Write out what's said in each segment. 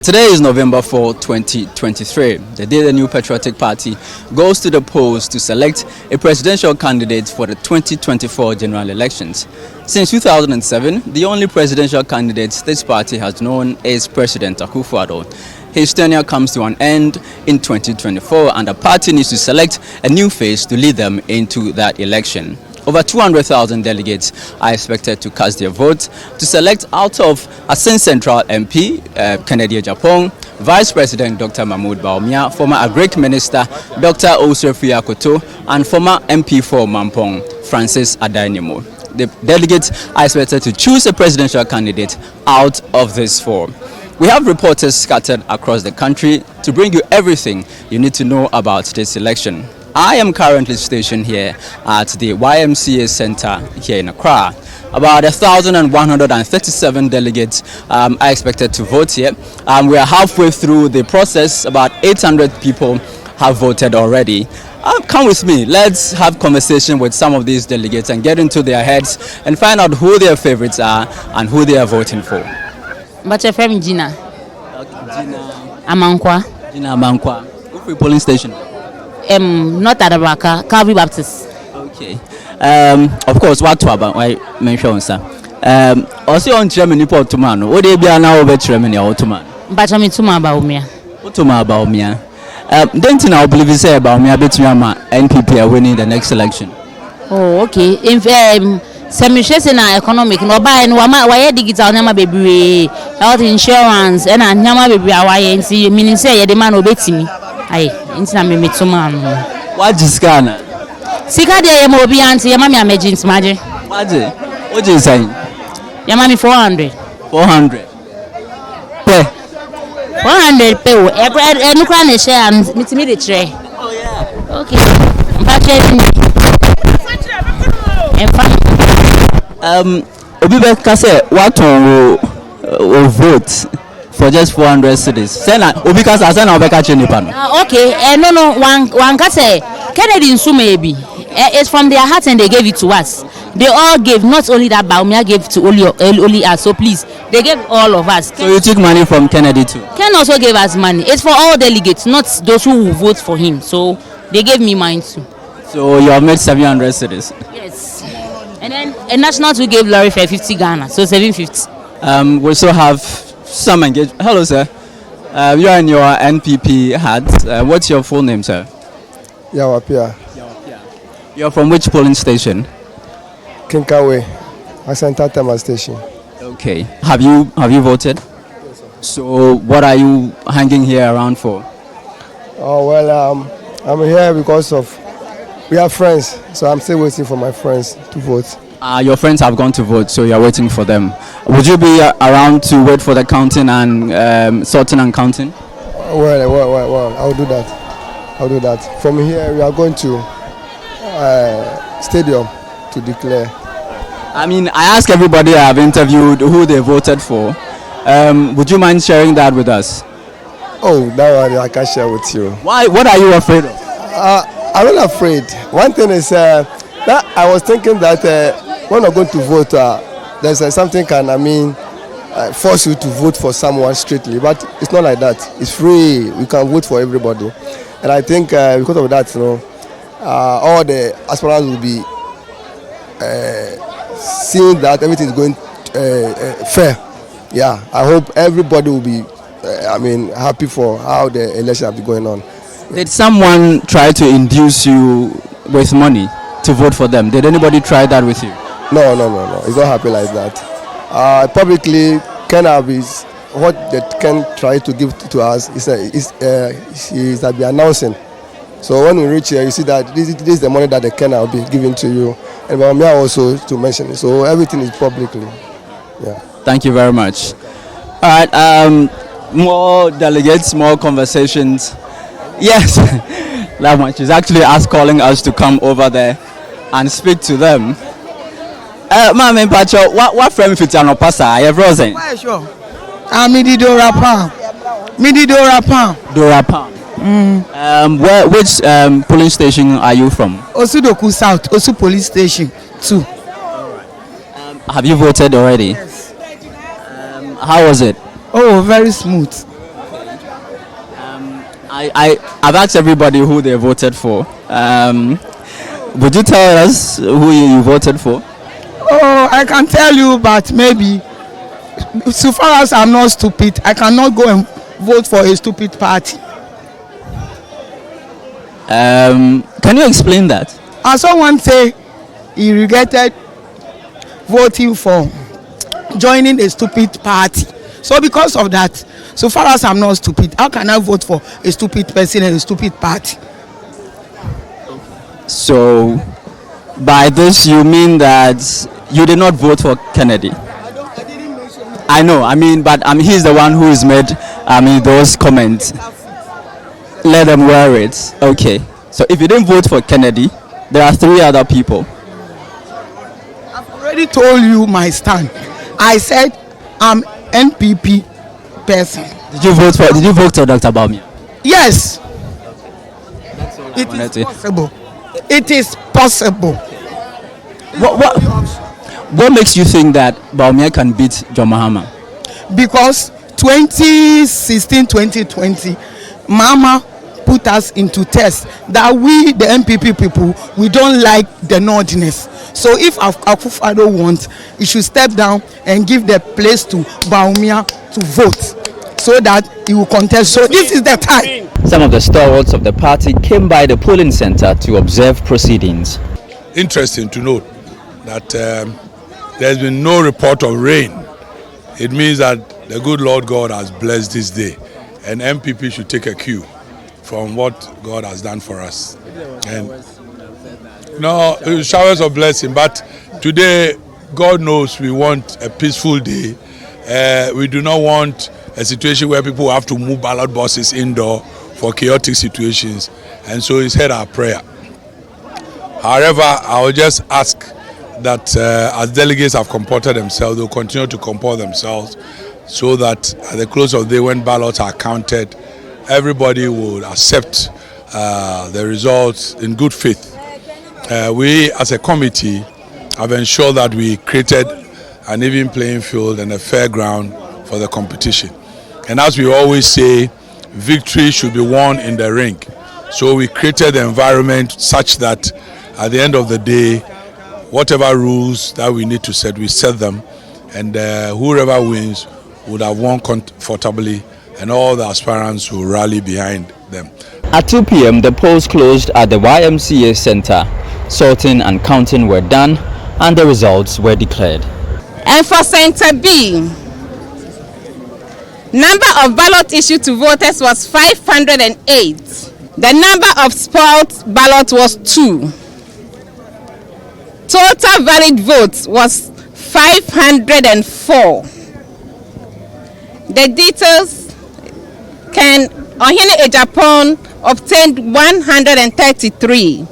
Today is November 4, 2023, the day the New Patriotic Party goes to the polls to select a presidential candidate for the 2024 general elections. Since 2007, the only presidential candidate this party has known is President Akufo-Addo. His tenure comes to an end in 2024 and the party needs to select a new face to lead them into that election. Over 200,000 delegates are expected to cast their vote to select out of Asin Central MP, Kennedy Japong, Vice President Dr. Mahmoud Bawumia, former Agric Minister Dr. Osofri Akoto, and former MP for Mampong, Francis Adainimo. The delegates are expected to choose a presidential candidate out of this four. We have reporters scattered across the country to bring you everything you need to know about this election. I am currently stationed here at the YMCA Center here in Accra. About 1,137 delegates are expected to vote here. We are halfway through the process. About 800 people have voted already. Come with me. Let's have conversation with some of these delegates and get into their heads and find out who their favorites are and who they are voting for. But your friend Gina. Gina Amankwa. Gina Amankwa. Which polling station? Not Adabaka, Calvary Baptist. Okay. Of course, what to about I mention, sir. Also on Germany Port Tomano. What they be now over Germany or Toman? But I'm to my Baumia. What to my Baumia? Don't you now believe you say about me? I bet you NPP are winning the next election. Oh, okay. If semi-shares in our economic, no buy and why digital number baby, health insurance, and a number baby, I see meaning say the man obey me. Aye, intina me mituma. What is Ghana? Sika de mobi anti yama me emergency maje. What is saying? Yama me 400. 400. Pe. 400 pe o. E no kra na share am mitimi de kire. Oh yeah. Okay. Mpa Obi be ka say what on vote for just 400 cities. Sena Obi ka say na obeka che nipa no. Okay, no one ka say Kennedy nsu maybe. It's from their heart and they gave it to us. They all gave, not only that Bawumia gave to only us. So please, they gave all of us. So you took money from Kennedy too? Ken also gave us money. It's for all delegates, not those who will vote for him. So they gave me mine too. So you have made 700 cities? Yes. And then a national too gave Lorry for 50 Ghana, so 750. We also have some engagement. Hello, sir. You are in your NPP hat. What's your full name, sir? Yawapia. You're from which polling station? Kinkawe, Asanta Tama Station. Okay. Have you voted? Yes, sir. So what are you hanging here around for? Oh well, I'm here because of we are friends, so I'm still waiting for my friends to vote. Your friends have gone to vote, so you're waiting for them. Would you be around to wait for the counting and sorting and counting? Well, I'll do that. From here, we are going to stadium to declare. I mean, I ask everybody I've interviewed who they voted for. Would you mind sharing that with us? Oh, that one I can share with you. Why? What are you afraid of? I'm not afraid. One thing is that I was thinking that when I'm going to vote, there's something force you to vote for someone strictly, but it's not like that. It's free. You can vote for everybody, and I think because of that, all the aspirants will be seeing that everything is going fair. Yeah, I hope everybody will be happy for how the election have been going on. Did someone try to induce you with money to vote for them? Did anybody try that with you? No. It's not happy like that. Publicly, what they can try to give to us is that be announcing. So when we reach here, you see that this is the money that the Ken will be giving to you, and Bawumia also to mention it. So everything is publicly. Yeah. Thank you very much. All right. More delegates, more conversations. Yes, that one. She's actually calling us to come over there and speak to them. Mama Pacho, what frame fit you no pasa? I have frozen. Why sure? Midi Dora Pam. Dora Pam. Which polling station are you from? Osudoku South, Osu Police Station 2. Have you voted already? Yes. How was it? Oh, very smooth. I've asked everybody who they voted for. Would you tell us who you voted for? Oh, I can tell you, but maybe so far as I'm not stupid, I cannot go and vote for a stupid party. Can you explain that? As someone say, he regretted voting for joining a stupid party. So because of that, so far as I'm not stupid, how can I vote for a stupid person and a stupid party? So by this you mean that you did not vote for Kennedy? I know, but he's the one who has made those comments. Let them wear it. Okay. So if you didn't vote for Kennedy, there are 3 other people. I've already told you my stand. I said I'm NPP person. Did you vote for Dr. Baumia? Yes. It is possible. It is possible. What makes you think that Baumia can beat John Mahama? Because 2016-2020, Mama put us into test that we, the NPP people, we don't like the Northerners. So if Akufo-Addo wants, he should step down and give the place to Baumia to vote so that he will contest. So this is the time. Some of the stalwarts of the party came by the polling center to observe proceedings. Interesting to note that there's been no report of rain. It means that the good Lord God has blessed this day, and MPP should take a cue from what God has done for us. And no, showers of blessing, but today God knows we want a peaceful day. We do not want a situation where people have to move ballot boxes indoor for chaotic situations, and so he's heard our prayer. However, I will just ask that as delegates have comported themselves, they'll continue to comport themselves so that at the close of the day when ballots are counted, everybody would accept the results in good faith. We as a committee have ensured that we created an even playing field and a fair ground for the competition. And as we always say, victory should be won in the ring. So we created the environment such that at the end of the day, whatever rules that we need to set, we set them, and whoever wins would have won comfortably, and all the aspirants will rally behind them. At 2 p.m., the polls closed at the YMCA Center. Sorting and counting were done, and the results were declared. And for Center B, number of ballots issued to voters was 508. The number of spoiled ballots was 2. Total valid votes was 504. The details: Ken Ohene Ejapon obtained 133.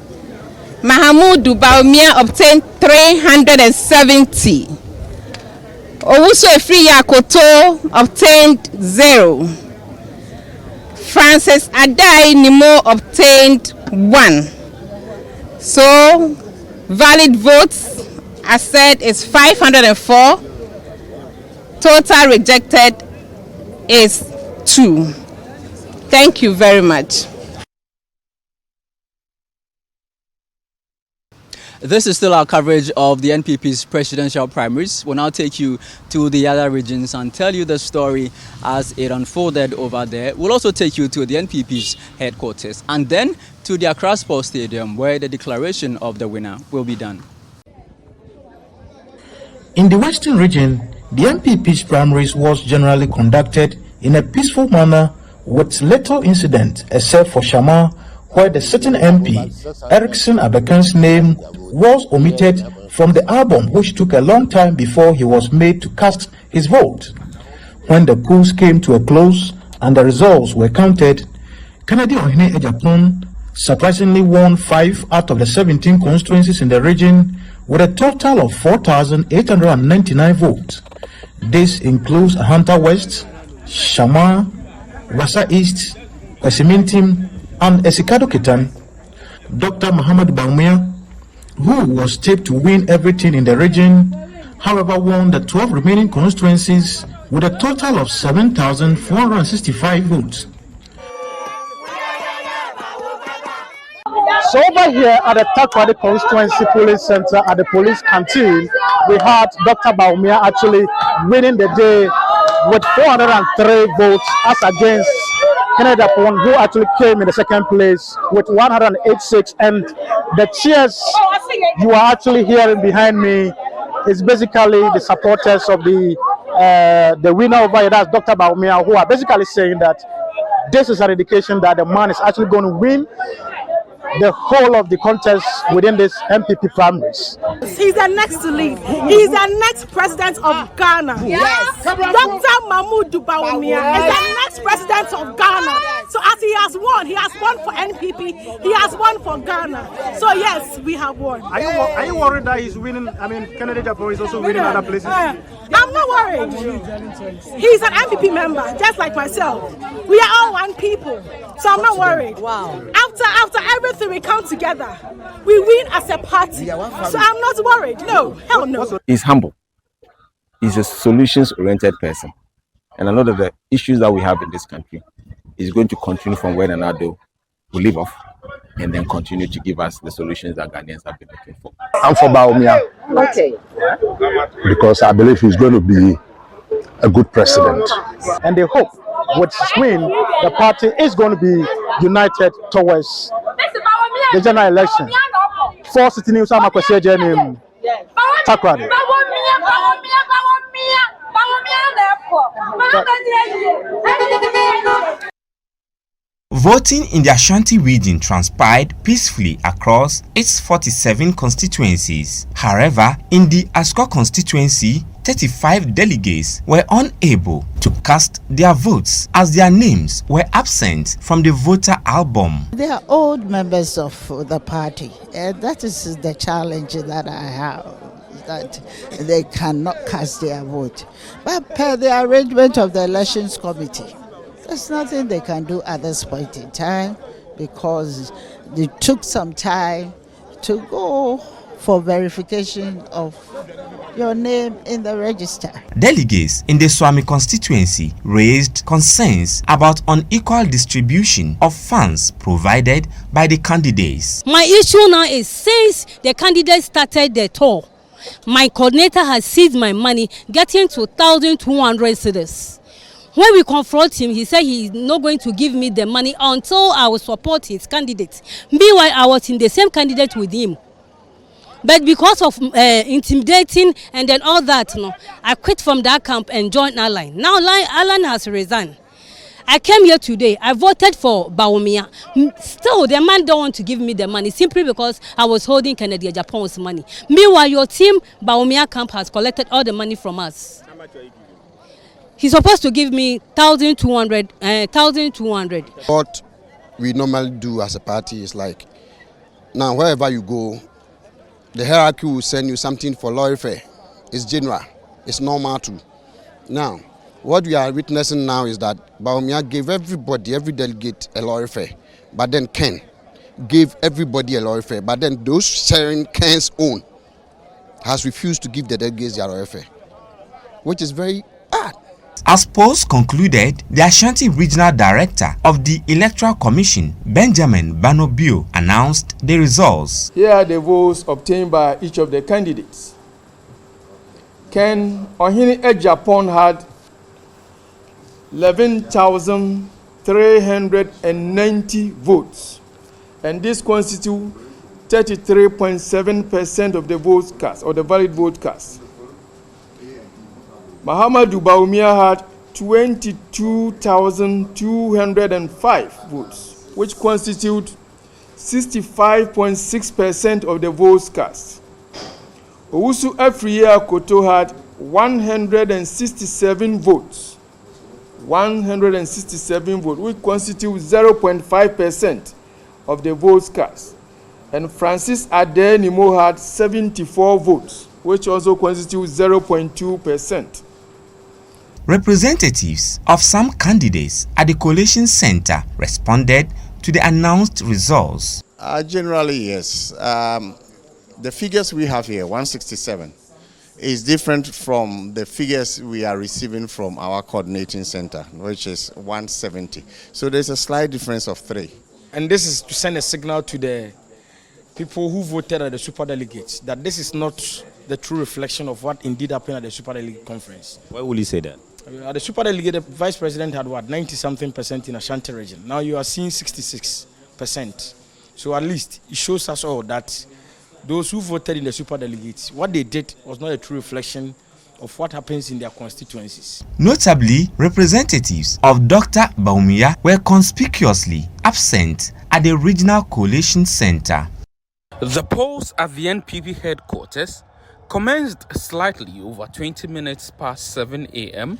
Mahamudu Baumia obtained 370. Owusu Efriyi Akoto obtained 0. Francis Adai Nimo obtained 1. So valid votes, as said, is 504. Total rejected is 2. Thank you very much. This is still our coverage of the NPP's presidential primaries. We'll now take you to the other regions and tell you the story as it unfolded over there. We'll also take you to the NPP's headquarters and then to the Accra Sports Stadium, where the declaration of the winner will be done. In the Western region, the NPP's primaries was generally conducted in a peaceful manner with little incident except for Shama, where the sitting MP, Erickson Abekan's name was omitted from the album, which took a long time before he was made to cast his vote. When the polls came to a close and the results were counted, Kennedy Ohene Ejapon surprisingly won 5 out of the 17 constituencies in the region with a total of 4,899 votes. This includes Ahanta West, Shama, Wasa East, Kwesimintim, and Esikado Ketan. Dr. Muhammad Baumia, who was tipped to win everything in the region, however won the 12 remaining constituencies with a total of 7,465 votes. So over here at the Takoradi Constituency Police Center at the police canteen, we had Dr. Bawumia actually winning the day with 403 votes as against Kennedy Apon, who actually came in the second place with 186. And the cheers you are actually hearing behind me is basically the supporters of the winner over here, that's Dr. Bawumia, who are basically saying that this is an indication that the man is actually going to win the whole of the contest within this NPP primaries. He's the next to lead. He's the next president of Ghana. Yes. Dr. Mahmoud Bawumia is the next president of Ghana. So as he has won for NPP, he has won for Ghana. So yes, we have won. Are you worried that he's winning? I mean, Kennedy Japan is also winning other places. I'm not worried. He's an NPP member, just like myself. We are all one people, so I'm not worried. Wow. After everything we come together, we win as a party. So I'm not worried. No, hell no. He's humble. He's a solutions-oriented person, and a lot of the issues that we have in this country is going to continue from where Nana-Addo will leave off, and then continue to give us the solutions that Ghanaians have been looking for. I'm for Bawumia. Okay. Because I believe he's going to be a good president. And they hope with his win, the party is going to be united towards the general election. For Citi News, I'm Akwesi Takoradi. Voting in the Ashanti region transpired peacefully across its 47 constituencies. However, in the Asukwa constituency, 35 delegates were unable to cast their votes as their names were absent from the voter album. They are old members of the party, and that is the challenge that I have, that they cannot cast their vote. But per the arrangement of the elections committee, there's nothing they can do at this point in time, because it took some time to go for verification of your name in the register. Delegates in the Swami constituency raised concerns about unequal distribution of funds provided by the candidates. My issue now is, since the candidates started the tour, my coordinator has seized my money, getting to 1,200 cedis. When we confront him, he said he is not going to give me the money until I will support his candidate. Meanwhile, I was in the same candidate with him. But because of intimidating and then all that, I quit from that camp and joined Alan. Now Alan has resigned. I came here today. I voted for Bawumia. Still, the man don't want to give me the money simply because I was holding Kennedy Japan's money. Meanwhile, your team, Bawumia camp, has collected all the money from us. How much are you giving? He's supposed to give me 1,200. 1,200. What we normally do as a party is like, now wherever you go, the hierarchy will send you something for lorry fare. It's general. It's normal too. Now, what we are witnessing now is that Bawumia gave everybody, every delegate, a lorry fare. But then Ken gave everybody a lorry fare. But then those sharing Ken's own has refused to give the delegates their lorry fare, which is very bad. As polls concluded, the Ashanti Regional Director of the Electoral Commission, Benjamin Banobio, announced the results. Here are the votes obtained by each of the candidates. Ken Ohini Ejapon had 11,390 votes, and this constitutes 33.7% of the votes cast, or the valid vote cast. Mahamadou Bawumia had 22,205 votes, which constitute 65.6% of the votes cast. Owusu Afriya Koto had 167 votes. 167 votes, which constitute 0.5% of the votes cast. And Francis Adenimo had 74 votes, which also constitutes 0.2%. Representatives of some candidates at the Coalition Center responded to the announced results. Generally, yes. The figures we have here, 167, is different from the figures we are receiving from our coordinating center, which is 170. So there's a slight difference of 3. And this is to send a signal to the people who voted at the superdelegates that this is not the true reflection of what indeed happened at the superdelegate conference. Why will you say that? At the superdelegate, the vice president had what, 90-something% in Ashanti region. Now you are seeing 66%. So at least it shows us all that those who voted in the superdelegates, what they did was not a true reflection of what happens in their constituencies. Notably, representatives of Dr. Bawumia were conspicuously absent at the Regional Coalition Center. The polls at the NPP headquarters commenced slightly over 20 minutes past 7 a.m.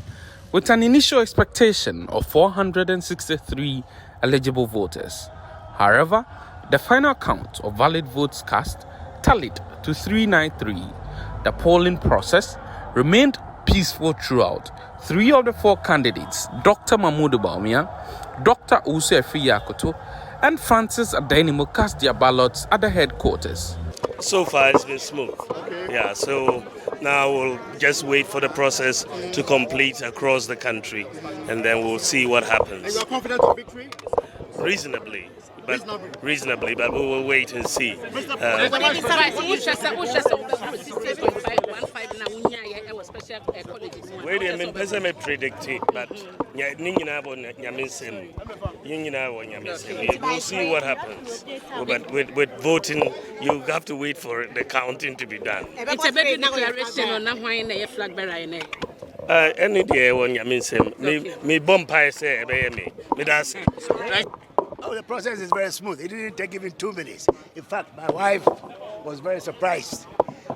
with an initial expectation of 463 eligible voters. However, the final count of valid votes cast tallied to 393. The polling process remained peaceful throughout. 3 of the 4 candidates, Dr. Mahmoud Bawumia, Dr. Usu Yakoto, and Francis Adenimo, cast their ballots at the headquarters. So far, it's been smooth. Yeah, so now we'll just wait for the process to complete across the country, and then we'll see what happens. And you are confident of victory? Reasonably, but we will wait and see. Wait a minute, person may predict it, but we'll see what happens. But with voting, you have to wait for the counting to be done. It's a baby declaration on the flag bearer. Any day when me bumpire say, me that's right. Oh, the process is very smooth. It didn't take even 2 minutes. In fact, my wife was very surprised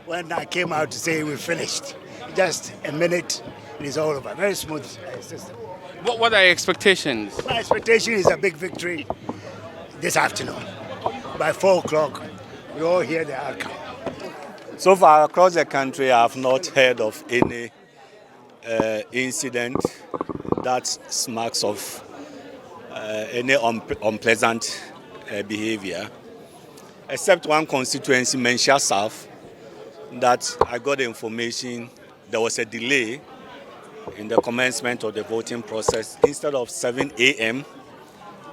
when I came out to say we finished. Just a minute, it is all over. Very smooth system. What are your expectations? My expectation is a big victory this afternoon. By 4 o'clock, we all hear the outcome. So far across the country, I have not heard of any incident that smacks of any unpleasant behavior, except one constituency, Menchia South, that I got the information there was a delay in the commencement of the voting process. Instead of 7 a.m.,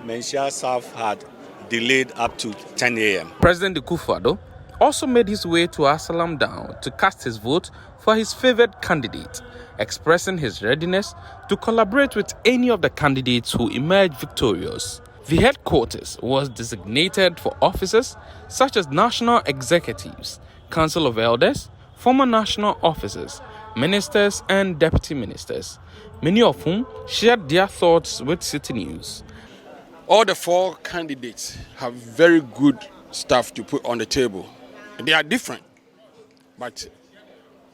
Menchia South had delayed up to 10 a.m. President Akufo-Addo also made his way to Asalam Down to cast his vote for his favored candidate, expressing his readiness to collaborate with any of the candidates who emerged victorious. The headquarters was designated for officers such as national executives, council of elders, former national officers, ministers and deputy ministers, many of whom shared their thoughts with Citi News. All the 4 candidates have very good stuff to put on the table. They are different, but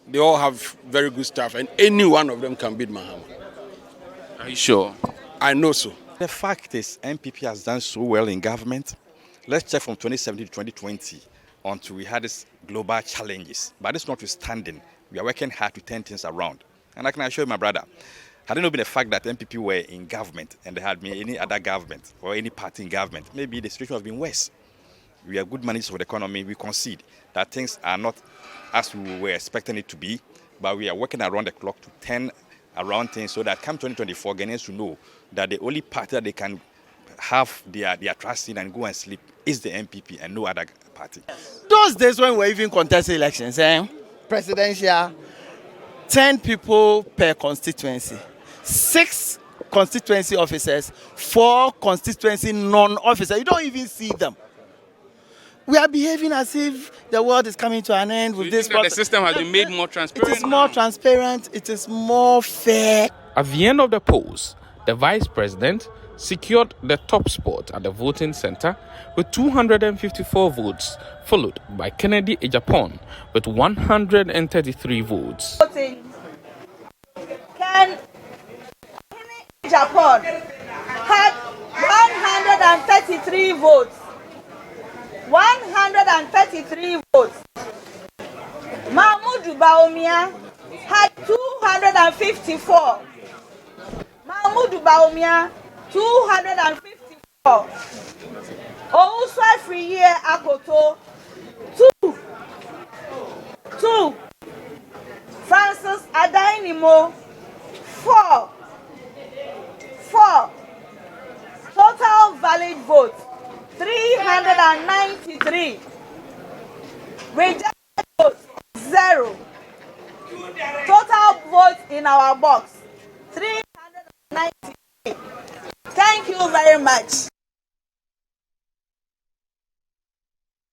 they all have very good stuff, and any one of them can beat Mahama. Are you sure? I know so. The fact is, NPP has done so well in government. Let's check from 2017 to 2020 until we had these global challenges. But this notwithstanding, we are working hard to turn things around. And I can assure you, my brother, had it not been the fact that NPP were in government and there had been any other government or any party in government, maybe the situation would have been worse. We are good managers of the economy. We concede that things are not as we were expecting it to be, but we are working around the clock to turn around things so that come 2024, Ghanaians to know that the only party that they can have their trust in and go and sleep is the NPP and no other party. Those days when we were even contesting elections, presidential, 10 people per constituency, 6 constituency officers, 4 constituency non-officers. You don't even see them. We are behaving as if the world is coming to an end with this. The system has been made more transparent. It is more transparent. It is more fair. At the end of the polls, the vice president secured the top spot at the voting center with 254 votes, followed by Kennedy Ejapon with 133 votes. Kennedy Ejapon had 133 votes. 133 votes. Mahmoud Bawumia had 254. Mahmoud Bawumia 254. Owusu Friye Akoto 2. Francis Adainimo 4. Total valid votes 393. Rejected votes 0. Total votes in our box 390. Thank you very much.